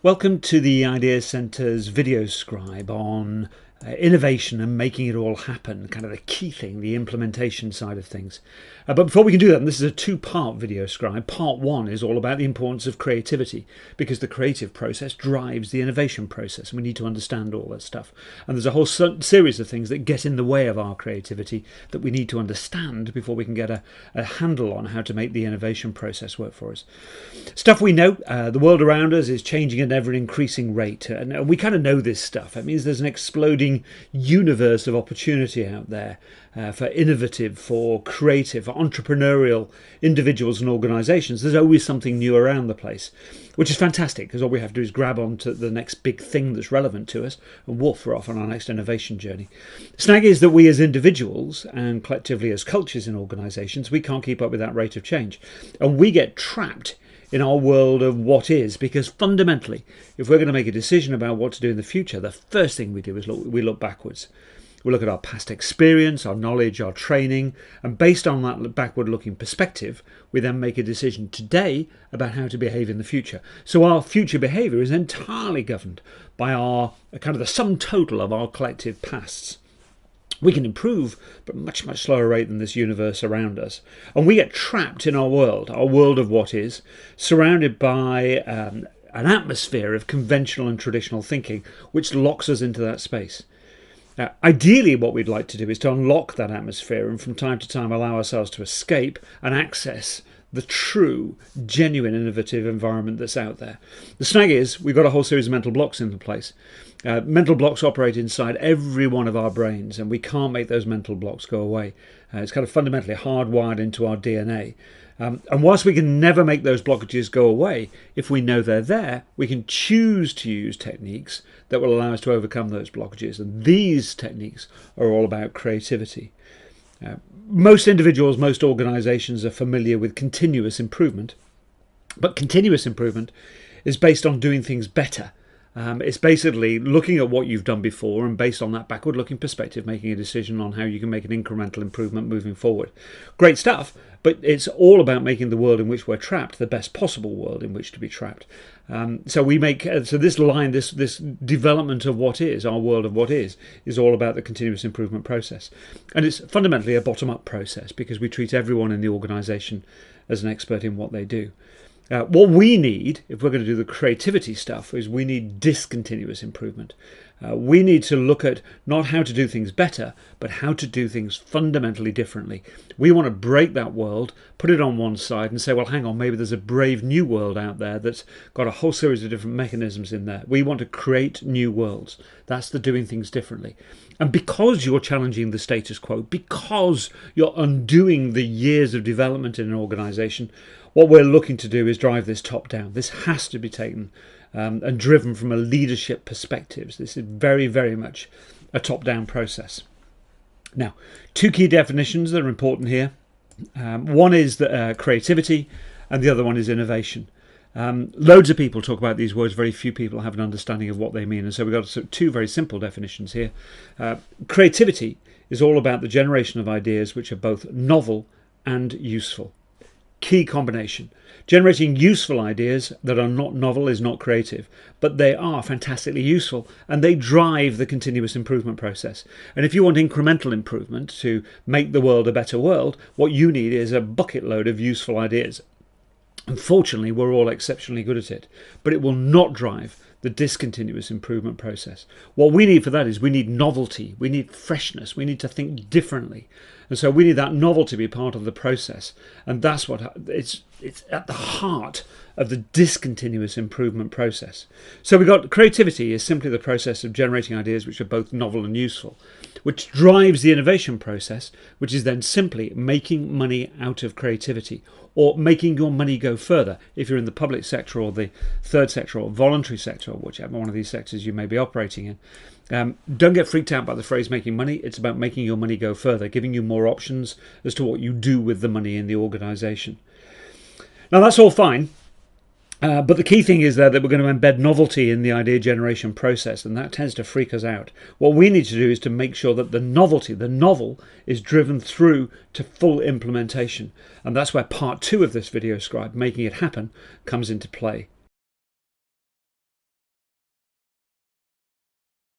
Welcome to the Idea Centre's video scribe on innovation and making it all happen, kind of the key thing, the implementation side of things. But before we can do that, and this is a two-part video scribe. Part one is all about the importance of creativity, because the creative process drives the innovation process, and we need to understand all that stuff. And there's a whole series of things that get in the way of our creativity that we need to understand before we can get a handle on how to make the innovation process work for us. Stuff we know, the world around us is changing at an ever-increasing rate, and we kind of know this stuff. It means there's an exploding universe of opportunity out there for innovative, for creative, for entrepreneurial individuals and organisations. There's always something new around the place, which is fantastic, because all we have to do is grab onto the next big thing that's relevant to us and woof, we're off on our next innovation journey. Snag is that we as individuals and collectively as cultures in organisations, we can't keep up with that rate of change, and we get trapped in our world of what is, because fundamentally, if we're going to make a decision about what to do in the future, the first thing we do is we look backwards. We look at our past experience, our knowledge, our training, and based on that backward-looking perspective, we then make a decision today about how to behave in the future. So our future behaviour is entirely governed by our kind of the sum total of our collective pasts. We can improve, but much, much slower rate than this universe around us. And we get trapped in our world of what is, surrounded by an atmosphere of conventional and traditional thinking, which locks us into that space. Ideally, what we'd like to do is to unlock that atmosphere and from time to time allow ourselves to escape and access the true, genuine, innovative environment that's out there. The snag is we've got a whole series of mental blocks in place. Mental blocks operate inside every one of our brains, and we can't make those mental blocks go away. It's kind of fundamentally hardwired into our DNA. And whilst we can never make those blockages go away, if we know they're there, we can choose to use techniques that will allow us to overcome those blockages. And these techniques are all about creativity. Most individuals, most organisations are familiar with continuous improvement, but continuous improvement is based on doing things better. It's basically looking at what you've done before and based on that backward-looking perspective, making a decision on how you can make an incremental improvement moving forward. Great stuff, but it's all about making the world in which we're trapped the best possible world in which to be trapped. So this line, this development of what is, our world of what is all about the continuous improvement process. And it's fundamentally a bottom-up process, because we treat everyone in the organisation as an expert in what they do. What we need, if we're going to do the creativity stuff, is we need discontinuous improvement. We need to look at not how to do things better, but how to do things fundamentally differently. We want to break that world, put it on one side and say, well, hang on, maybe there's a brave new world out there that's got a whole series of different mechanisms in there. We want to create new worlds. That's the doing things differently. And because you're challenging the status quo, because you're undoing the years of development in an organisation, what we're looking to do is drive this top down. This has to be taken and driven from a leadership perspective. This is very, very much a top-down process. Now, two key definitions that are important here. One is creativity, and the other one is innovation. Loads of people talk about these words. Very few people have an understanding of what they mean. And so we've got two very simple definitions here. Creativity is all about the generation of ideas which are both novel and useful. Key combination. Generating useful ideas that are not novel is not creative, but they are fantastically useful, and they drive the continuous improvement process. And if you want incremental improvement to make the world a better world, what you need is a bucket load of useful ideas. Unfortunately, we're all exceptionally good at it, but it will not drive the discontinuous improvement process. What we need for that is we need novelty, we need freshness, we need to think differently. And so we need that novelty to be part of the process. And that's what it's at the heart of the discontinuous improvement process. So we've got creativity is simply the process of generating ideas which are both novel and useful, which drives the innovation process, which is then simply making money out of creativity, or making your money go further if you're in the public sector or the third sector or voluntary sector, or whichever one of these sectors you may be operating in. Don't get freaked out by the phrase making money. It's about making your money go further, giving you more options as to what you do with the money in the organisation. Now, that's all fine. But the key thing is that we're going to embed novelty in the idea generation process, and that tends to freak us out. What we need to do is to make sure that the novelty, the novel, is driven through to full implementation. And that's where part two of this video scribe, making it happen, comes into play.